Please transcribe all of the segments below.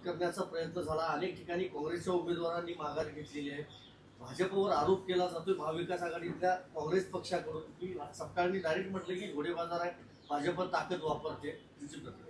करण्याचा प्रयत्न झाला. अनेक ठिकाणी काँग्रेसच्या उमेदवारांनी माघार घेतलेली आहे. भाजपवर आरोप केला जातोय महाविकास आघाडीतल्या काँग्रेस पक्षाकडून की सपकाळांनी डायरेक्ट म्हटलं की घोडेबाजार आहे, भाजप ताकद वापरते. तुमची प्रतिक्रिया?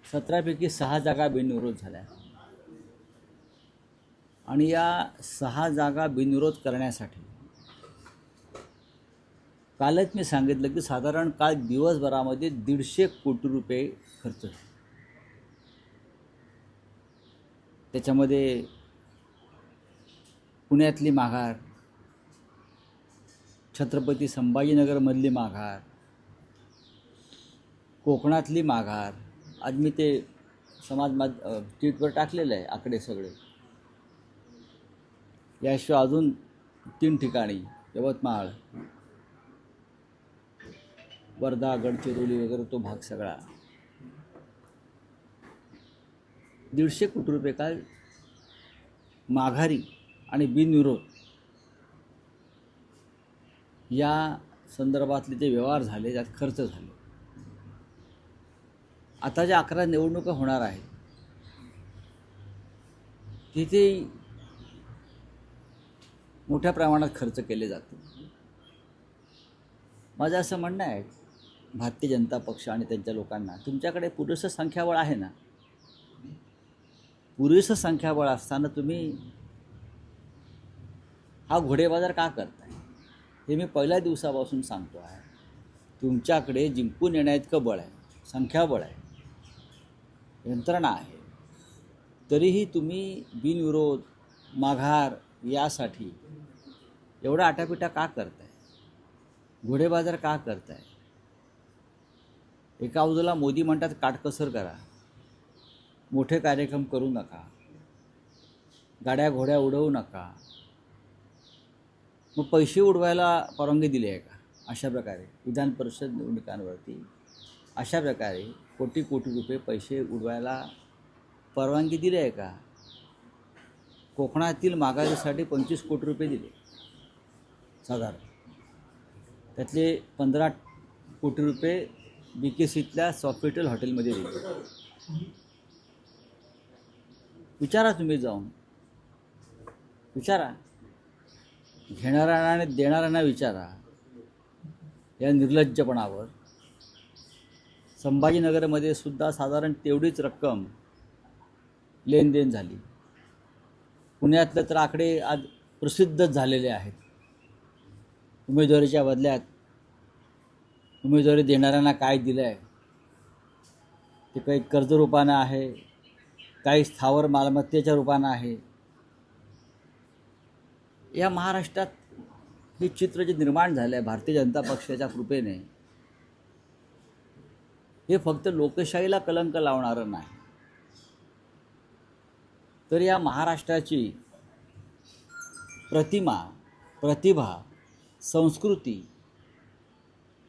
17पैकी 6 जागा बिनविरोध झाल्या आणि या 6 जागा बिनविरोध करण्यासाठी कालच मी सांगितलं की साधारण काल दिवसभरामध्ये 150 कोटी रुपये खर्च झाले. त्याच्यामध्ये पुण्यातली माघार, छत्रपती संभाजीनगरमधली माघार, कोकणातली माघार, आज मी ते ट्विटवर टाकलेलं आहे आकडे सगळे. याशिवाय अजून 3 ठिकाणी यवतमाळ, वर्धा, गडचिरोली वगैरे तो भाग सगळा 150 कोटी रुपये काल माघारी आणि बिनविरोध या संदर्भातले जे व्यवहार झाले, त्यात खर्च झाले. आता ज्या 11 निवडणुका होणार आहेत तिथे मोठ्या प्रमाणात खर्च केले जाते. माझं असं म्हणणं आहे भारतीय जनता पक्ष आणि त्यांच्या लोकांना, तुमच्याकडे पुरेसं संख्याबळ आहे ना. पुरेसं संख्याबळ असताना तुम्ही हा घोडेबाजार का करताय? हे मी पहिल्या दिवसापासून सांगतो आहे. तुमच्याकडे जिंकून येण्याइतकं बळ आहे, संख्याबळ आहे, यंत्रणा आहे, तरीही तुम्ही बिनविरोध माघार यासाठी एवढा आटापिटा का करताय? घोडेबाजार का करताय? एका बाजूला मोदी म्हणतात काटकसर करा, मोठे कार्यक्रम करू नका, गाड्या घोड्या उडवू नका. मग पैसे उडवायला परवानगी दिली आहे का? अशा प्रकारे विधान परिषद निवडणुकांवरती अशा प्रकारे कोटी कोटी रुपये पैसे उडवायला परवानगी दिली आहे का? कोकणातील माघारीसाठी 25 कोटी रुपये दिले साधारण, त्यातले 15 कोटी रुपये BKCतल्या सॉफिटेल हॉटेलमध्ये दिले. विचारा तुम्ही, जाऊन विचारा, घेणाऱ्यांना आणि देणाऱ्यांना विचारा. या निर्लज्जपणावर संभाजीनगरमध्ये सुद्धा साधारण तेवढीच रक्कम लेनदेन झाली. पुण्यातले तर आकडे आज प्रसिद्धच झालेले आहेत. उमेदवारीच्या बदल्यात उमेदवारी देणाऱ्यांना काय दिलं आहे ते काही कर्ज रूपानं आहे, काही स्थावर मालमत्तेच्या रूपानं आहे. या महाराष्ट्रात हे चित्र जे निर्माण झालं आहे भारतीय जनता पक्षाच्या कृपेने, हे फक्त लोकशाहीला कलंक लावणारं नाही, तर या महाराष्ट्राची प्रतिमा, प्रतिभा, संस्कृती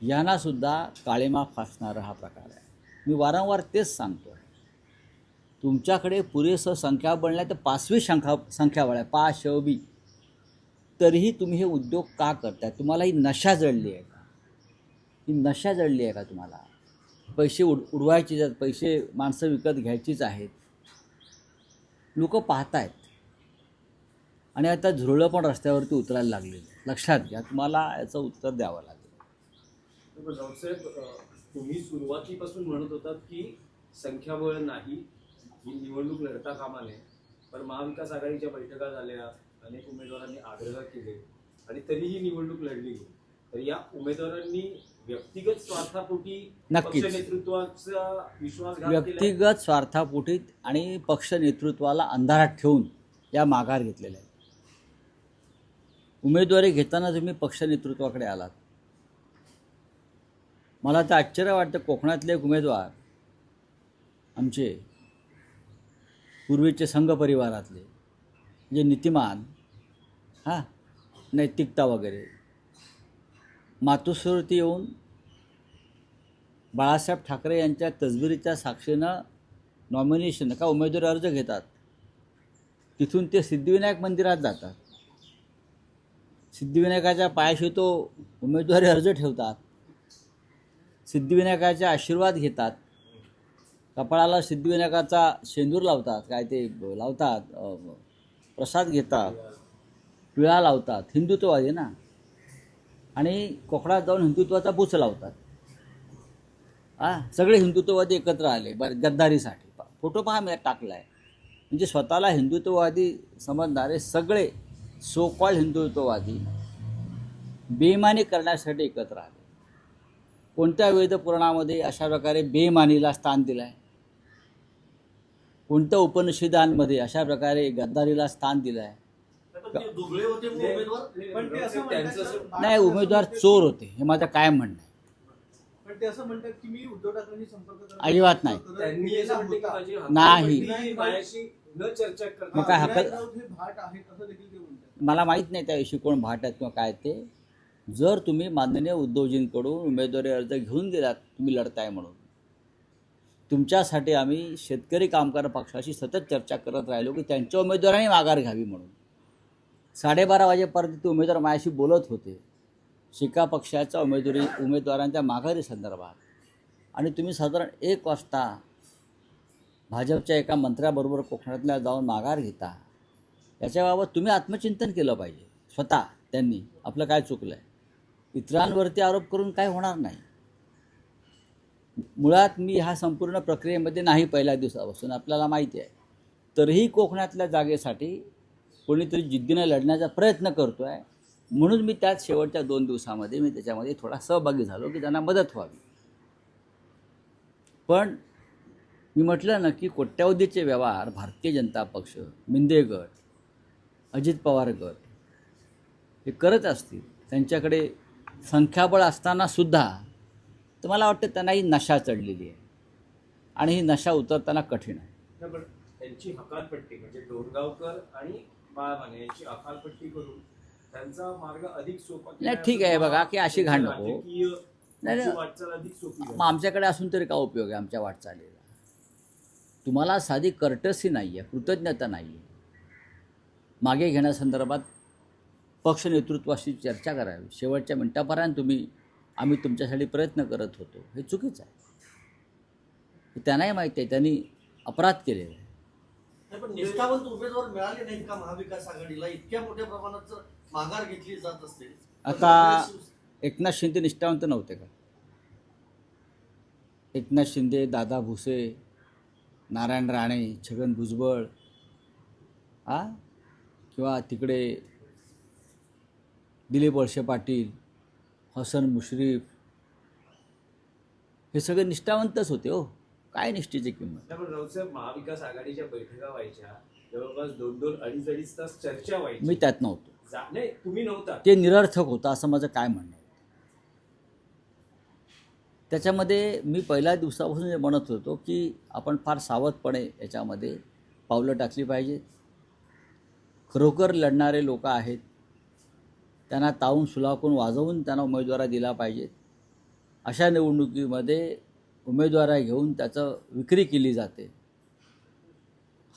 यांनासुद्धा काळिमा फासणारा हा प्रकार आहे. मी वारंवार तेच सांगतो आहे, तुमच्याकडे पुरेसं संख्याबळ नाही तर 5वी संख्याबळ आहे, 5 तरीही तुम्ही हे उद्योग का करताय? तुम्हाला ही नशा जळली आहे का? ही नशा जळली आहे का तुम्हाला? पैसे उडवायचे आहेत, पैसे माणसं विकत घ्यायचीच आहेत. लोक पाहत आहेत आणि आता झुरळं पण रस्त्यावरती उतरायला लागले. लक्षात घ्या, तुम्हाला याचं उत्तर द्यावं लागेल. राऊतसाहेब, तुम्ही सुरुवातीपासून म्हणत होतात की संख्याबळ नाही, ही निवडणूक लढता कामा नये, पण महाविकास आघाडीच्या बैठका झाल्या, अनेक उमेदवारांनी आग्रह केले आणि तरीही निवडणूक लढली गेली. तर या उमेदवारांनी व्यक्तिगत स्वार्थापोटी पक्ष नेतृत्वाचा विश्वासघात केला, व्यक्तिगत स्वार्थापोटी आणि पक्ष नेतृत्वाला अंधारात ठेवून या माघार घेतलेल्या आहेत. उमेदवारी घेताना तुम्ही पक्ष नेतृत्वाकडे आलात. मला तर आश्चर्य वाटतं, कोकणातले एक उमेदवार आमचे पूर्वीचे संघ परिवारातले, म्हणजे नीतिमान, नैतिकता वगैरे, मातोश्रीवरती येऊन बाळासाहेब ठाकरे यांच्या तसबिरीच्या साक्षीनं नॉमिनेशन का उमेदवारी अर्ज घेतात. तिथून ते सिद्धिविनायक मंदिरात जातात, सिद्धिविनायकाच्या पायाशी तो उमेदवारी अर्ज ठेवतात. सिद्धिविनायकाचे आशीर्वाद घेतात, कपाळाला सिद्धिविनायकाचा शेंदूर लावतात, काय ते लावतात, प्रसाद घेतात, पिळा लावतात, हिंदुत्ववादी ना, आणि कोकणात जाऊन हिंदुत्वाचा पूच लावतात. सगळे हिंदुत्ववादी एकत्र आले गद्दारीसाठी. फोटो पहा मी टाकला आहे. म्हणजे स्वतःला हिंदुत्ववादी समजणारे सगळे सो कॉल्ड हिंदुत्ववादी बेईमानी करण्यासाठी एकत्र आले. कोणत्या वेदपुराणामध्ये अशा प्रकारे बेईमानीला स्थान दिलं आहे? कोणत्या उपनिषदांमध्ये अशा प्रकारे गद्दारीला स्थान दिलं आहे? पण ते दुबळे होते मग उमेदवार. पण ते असं म्हणतात नाही, उमेदवार चोर होते, हे माझं काय म्हणणं आहे. पण ते असं म्हणतात की मी उद्धव ठाकरेंशी संपर्क करत अजिबात नाही. त्यांनी असं म्हटलं की माझी नाही. हकालपट्टी माझ्याशी न चर्चा करता मग काय हक्क- विनायक राऊत हे भाट आहेत असं देखील ते म्हणतात. मला माहीत नाही त्याविषयी कोण भाट आहेत किंवा काय ते. जर तुम्ही माननीय उद्धवजींकडून उमेदवारी अर्ज घेऊन गेलात, तुम्ही लढताय म्हणून, तुमच्यासाठी आम्ही शेतकरी कामगार पक्षाशी सतत चर्चा करत राहिलो की त्यांच्या उमेदवारांनी माघार घ्यावी म्हणून. 12:30 वाजेपर्यंत ते उमेदवार माझ्याशी बोलत होते शिका पक्षाच्या उमेदवारांच्या माघारी संदर्भात. आणि तुम्ही साधारण 1 वाजता भाजपच्या एका मंत्र्याबरोबर कोकणातल्या जाऊन माघार घेता. याच्याबाबत तुम्ही आत्मचिंतन केलं पाहिजे स्वतः. त्यांनी आपलं काय चुकलं आहे. इतरांवरती आरोप करून काय होणार नाही. मुळात मी ह्या संपूर्ण प्रक्रियेमध्ये नाही पहिल्या दिवसापासून, आपल्याला माहिती आहे. तरीही कोकणातल्या जागेसाठी कोणीतरी जिद्दीने लढण्याचा प्रयत्न करतो आहे, म्हणून मी त्यात शेवटच्या 2 दिवसामध्ये मी त्याच्यामध्ये थोडा सहभागी झालो की त्यांना मदत व्हावी. पण मी म्हटलं ना की कोट्यावधीचे व्यवहार भारतीय जनता पक्ष, मिंदे गट, अजित पवार गट हे करत असतील, त्यांच्याकडे संख्याबळ असतानासुद्धा, तर मला वाटतं त्यांनाही नशा चढलेली आहे आणि ही नशा उतरताना कठीण आहे. नाही, पण त्यांची हकालपट्टी म्हणजे डोणगावकर आणि बाळमाने यांची हकालपट्टी करून त्यांचा मार्ग अधिक सोपा केला नाही, ठीक आहे, बघा की अशी घाण नको. राजकीय नाही, वाटचाल अधिक सोपी झाली. मग आमच्याकडे असून तरी काय उपयोग आहे आमच्या वाटचालीला? तुम्हाला साधी कर्टसी नाही आहे, कृतज्ञता नाही आहे. मागे घेण्यासंदर्भात पक्ष नेतृत्वाशी चर्चा करावी. शेवटच्या मिनिटापर्यंत आम्ही तुमच्यासाठी प्रयत्न करत होतो, हे चुकीचं आहे. त्यांनाही माहिती आहे त्यांनी अपराध केलेला आहे. नाही, पण निष्ठावंत उमेदवार मिळाले नाहीत का महाविकास आघाडीला? इतक्या मोठ्या प्रमाणात जर माघार घेतली जात असते तर आता एकनाथ शिंदे निष्ठावंत नव्हते का? एकनाथ शिंदे, दादा भुसे, नारायण राणे, छगन भुजबळ, किंवा तिकडे दिलीप वळसे पाटील, हसन मुश्रीफ, हे सगळे निष्ठावंतच होते हो. काय निष्ठेची किंमत? त्यामुळे राऊतसाहेब, महाविकास आघाडीच्या बैठका व्हायच्या, जवळपास 2-2, 2.5 तास चर्चा व्हायची. मी त्यात नव्हतो. नाही, तुम्ही नव्हता. ते निरर्थक होतं असं माझं काय म्हणणं आहे. त्याच्यामध्ये मी पहिल्या दिवसापासून जे म्हणत होतो की आपण फार सावधपणे याच्यामध्ये पावलं टाकली पाहिजेत. खरोखर लढणारे लोक आहेत, त्यांना तावून सुलाखून वाजवून त्यांना उमेदवारी दिला पाहिजेत. अशा निवडणुकीमध्ये उमेदवारा घेऊन त्याचं विक्री केली जाते.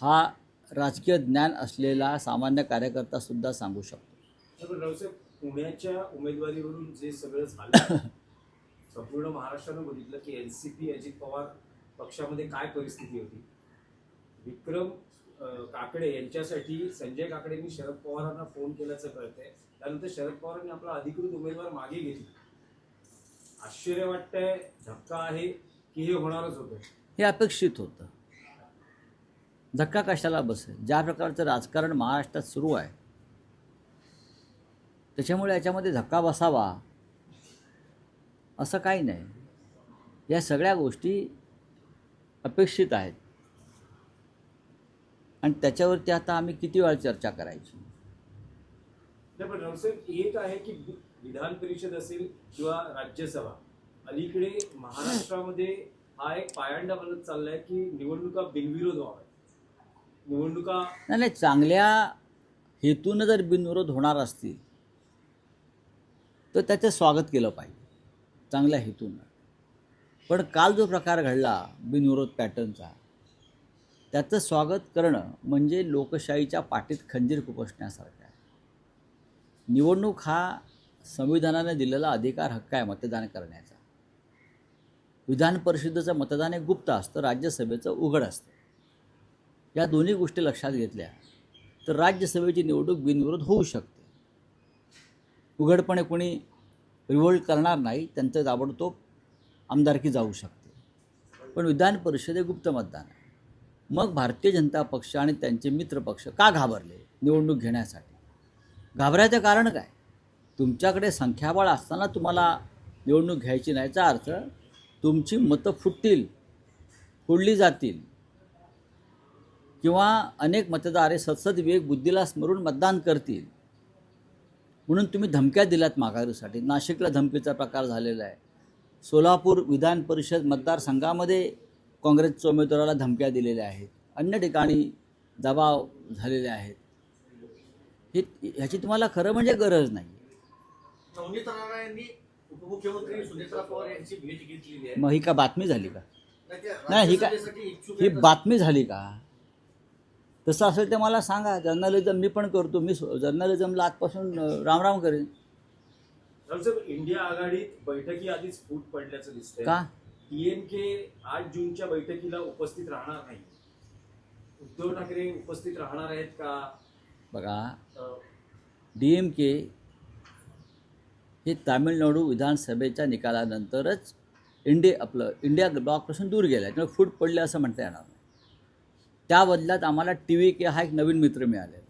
हा राजकीय ज्ञान असलेला सामान्य कार्यकर्तासुद्धा सांगू शकतो. पण राऊतसाहेब, पुण्याच्या उमेदवारीवरून जे सगळं झालं, संपूर्ण महाराष्ट्रानं बघितलं की एनसीपी, अजित पवार पक्षामध्ये काय परिस्थिती होती. विक्रम काकडे यांच्यासाठी संजय काकडेंनी शरद पवारांना फोन केल्याचं कळतंय. त्यानंतर शरद पवारांनी आपला अधिकृत उमेदवार मागे घेतला. आश्चर्य वाटतंय, धक्का आहे की हे होणारच होतं? हे अपेक्षित होतं. धक्का कशाला बसेल? ज्या प्रकारचं राजकारण महाराष्ट्रात सुरू आहे त्याच्यामुळे याच्यामध्ये धक्का बसावा असं काही नाही. या सगळ्या गोष्टी अपेक्षित आहेत आणि त्याच्यावरती आता आम्ही किती वेळा चर्चा करायची. नाही, पण राऊतसाहेब, एक आहे की विधान परिषद असेल किंवा राज्यसभा, अलीकडे महाराष्ट्रामध्ये हा एक पायंडा बनत चाललाय की निवडणुका बिनविरोध व्हाव्या. निवडणुका नाही, चांगल्या हेतूनं जर बिनविरोध होणार असतील तर त्याचं स्वागत केलं पाहिजे, चांगल्या हेतूनं. पण काल जो प्रकार घडला बिनविरोध पॅटर्नचा, त्याचं स्वागत करणं म्हणजे लोकशाहीच्या पाठीत खंजीर खुपसण्यासारखं आहे. निवडणूक हा संविधानाने दिलेला अधिकार, हक्क आहे मतदान करण्याचा. विधान परिषदेचं मतदान हे गुप्त असतं, राज्यसभेचं उघड असतं. या दोन्ही गोष्टी लक्षात घेतल्या तर राज्यसभेची निवडणूक बिनविरोध होऊ शकते. उघडपणे कोणी रिव्होल्ट करणार नाही, त्यांचं ताबडतोब आमदारकी जाऊ शकते. पण विधान परिषद हे गुप्त मतदान आहे. मग भारतीय जनता पक्ष आणि त्यांचे मित्र पक्ष का घाबरले निवडणूक घेण्यासाठी? घाबरायचं कारण काय? तुमच्याकडे संख्याबळ असताना तुम्हाला निवडणूक घ्यायची नाही, याचा अर्थ तुमची मतं फोडली जातील किंवा अनेक मतदार हे सतसत विवेक बुद्धीला स्मरून मतदान करतील म्हणून तुम्ही धमक्या दिल्यात माघारीसाठी. नाशिकला धमकीचा प्रकार झालेला आहे. सोलापूर विधान परिषद मतदारसंघामध्ये काँग्रेसच्या उमेदवाराला धमक्या दिलेल्या आहेत. अन्य ठिकाणी दबाव झालेले आहेत. ह्याची तुम्हाला खरं म्हणजे गरज नाही. नवनीत राणा यांनी उपमुख्यमंत्री सुनेत्रा पवार यांची भेट घेतलेली आहे. मग ही का बातमी झाली का? नाही, नाही, ही काय राज्यसभेसाठी इच्छुक ही आहेत. बातमी झाली का? तसं असेल तर मला सांगा. जर्नलिझम मी पण करतो. मी जर्नलिझमला आजपासून रामराम करेन. राहुल साहेब, इंडिया आघाडीत बैठकी आधीच फूट पडल्याचं दिसतंय. का? डीएमके 8 जूनच्या बैठकीला उपस्थित राहणार नाही. उद्धव ठाकरे उपस्थित राहणार आहेत का? बघा, अ, DMK हे तामिळनाडू विधानसभेच्या निकालानंतरच इंडिया ब्लॉकपासून दूर गेला आहे. त्यामुळे फूट पडले असं म्हणता येणार नाही. त्या बदल्यात आम्हाला TVK हा एक नवीन मित्र मिळालेला आहे.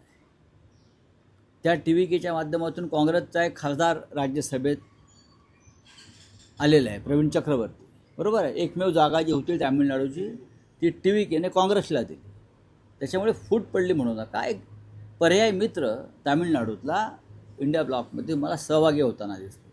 त्या TVKच्या माध्यमातून काँग्रेसचा एक खासदार राज्यसभेत आलेला आहे, प्रवीण चक्रवर्ती. बरोबर आहे. एकमेव जागा जी होती तामिळनाडूची ती TVKने काँग्रेसला दिली. त्याच्यामुळे फूट पडली म्हणू नका. एक पर्याय मित्र तामिळनाडूतला इंडिया ब्लॉकमध्ये मला सहभागी होताना दिसतो.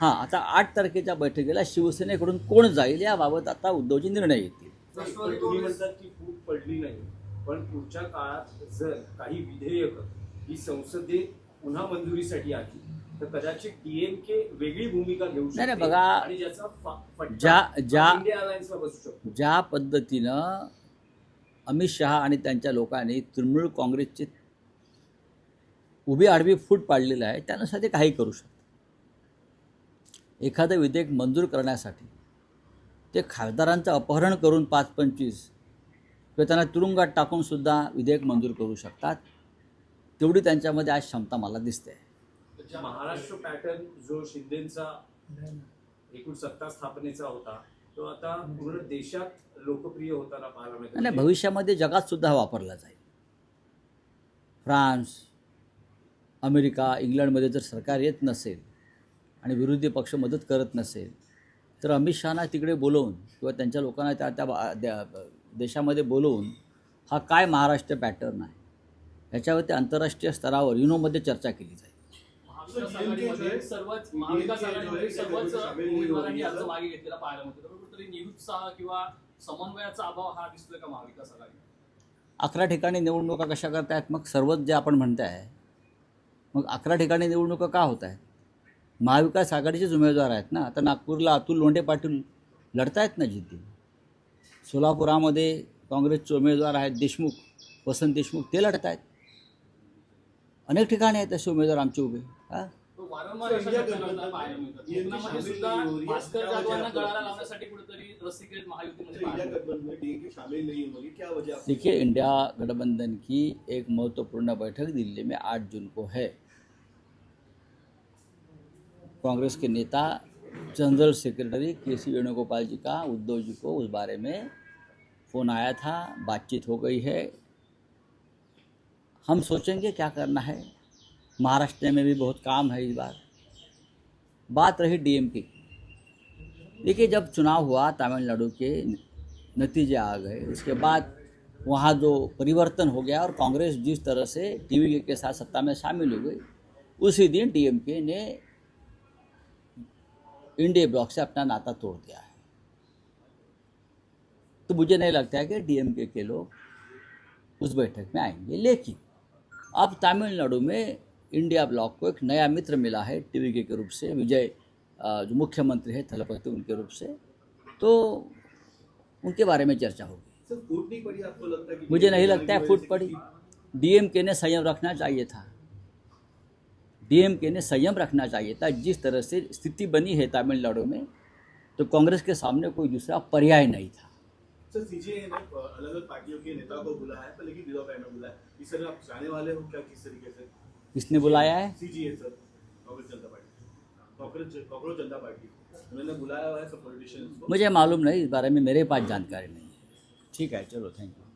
हां, आता 8 तारखेच्या बैठकीला शिवसेनेकडून कोण जाईल याबाबत आता उद्धवजी निर्णय घेतील. नाही, पण तुम्ही म्हणतात की फूट पडली नाही, पण पुढच्या काळात जर काही विधेयक ही संसदेत पुन्हा मंजुरीसाठी आली तर कदाचित DMK वेगळी भूमिका घेऊ नाही, शकते बघा, आणि ज्याचा फटका इंडिया अलायन्सला बसू शकतो. ज्या पद्धतीनं अमित शहा आणि त्यांच्या लोकांनी तृणमूल काँग्रेसची उभी आडवी फूट पाडलेलं आहे, त्यानुसार ते काही करू शकतात. एखादं विधेयक मंजूर करण्यासाठी ते खासदारांचं अपहरण करून 5-25 किंवा त्यांना तुरुंगात टाकूनसुद्धा विधेयक मंजूर करू शकतात. तेवढी त्यांच्यामध्ये आज क्षमता मला दिसते. महाराष्ट्र पॅटर्न जो शिंदेचा एकूण सत्ता स्थापनेचा होता तो आता पूर्ण देशात लोकप्रिय होताना पाहायला मिळतो. आणि भविष्यामध्ये जगात सुद्धा वापरला जाईल. फ्रान्स, अमेरिका, इंग्लंडमध्ये जर सरकार येत नसेल आणि विरोधी पक्ष मदत करत नसेल तर अमित शहाना तिकडे बोलवून किंवा त्यांच्या लोकांना त्या देशामध्ये बोलवून हा काय महाराष्ट्र पॅटर्न आहे ह्याच्यावरती आंतरराष्ट्रीय स्तरावर युनोमध्ये चर्चा केली जाईल. महाविकास आघाडीमध्ये सर्वच महाविकास आघाडीमध्ये सर्वच उमेदवारांनी अर्ज मागे घेतलेला पाहायला मिळतो. तर कुठेतरी निरुत्साह किंवा समन्वयाचा अभाव हा दिसतोय का महाविकास आघाडी? 11 ठिकाणी निवडणुका कशा करतायत? मग सर्वच जे आपण म्हणताय, मग 11 ठिकाणी निवडणुका का होत आहेत? महाविकास आघाडीचेच उमेदवार आहेत ना. आता नागपूरला अतुल लोंढे पाटील लढतायत ना जिद्दी. सोलापुरामध्ये काँग्रेसचे उमेदवार आहेत देशमुख, वसंत देशमुख, ते लढत आहेत. अनेक ठिकाणी आहेत असे उमेदवार आमचे उभे. हां, वारंवार अशा घटना पाहायला मिळतात. कोकणामध्ये सुद्धा भास्कर जाधवांना गळाला लावण्यासाठी कुठेतरी रस्सीखेच महायुतीमध्ये पाहायला मिळतात. देखिए, इंडिया गठबंधन की एक महत्वपूर्ण बैठक दिल्ली में 8 जून को है. कांग्रेस के नेता जनरल सेक्रेटरी KC वेणुगोपाल जी का उद्धव जी को उस बारे में फ़ोन आया था, बातचीत हो गई है. हम सोचेंगे क्या करना है. महाराष्ट्र में भी बहुत काम है इस बार. बात रही DMK की. देखिए, जब चुनाव हुआ तमिलनाडु के नतीजे आ गए, उसके बाद वहाँ जो परिवर्तन हो गया और कांग्रेस जिस तरह से TVK के साथ सत्ता में शामिल हो गई, उसी दिन DMK ने इंडिया ब्लॉक से अपना नाता तोड़ दिया है. तो मुझे नहीं लगता है कि DMK के लोग उस बैठक में आएंगे. लेकिन अब तमिलनाडु में इंडिया ब्लॉक को एक नया मित्र मिला है TVK के रूप से. विजय जो मुख्यमंत्री है थलपति उनके रूप से, तो उनके बारे में चर्चा होगी. मुझे नहीं लगता है फूट पड़ी. DMK ने संयम रखना चाहिए था. DMK ने संयम रखना चाहिए था. जिस तरह से स्थिति बनी है तमिलनाडु में, तो कांग्रेस के सामने कोई दूसरा पर्याय नहीं था। सर सीजेए ने अलग अलग पार्टियों के नेता को बुलाया है, पर लेकिन विदाउट टाइम में बुलाया है। इस तरह आप जाने वाले हो क्या, किस तरीके से? किसने बुलाया है? सीजीए सर, कांग्रेस जनता पार्टी, कॉकरोच जनता पार्टी, उन्होंने बुलाया हुआ है सब पॉलिटिशियंस को। मुझे मालूम नहीं, इस बारे में मेरे पास जानकारी नहीं है। ठीक है, चलो, थैंक यू।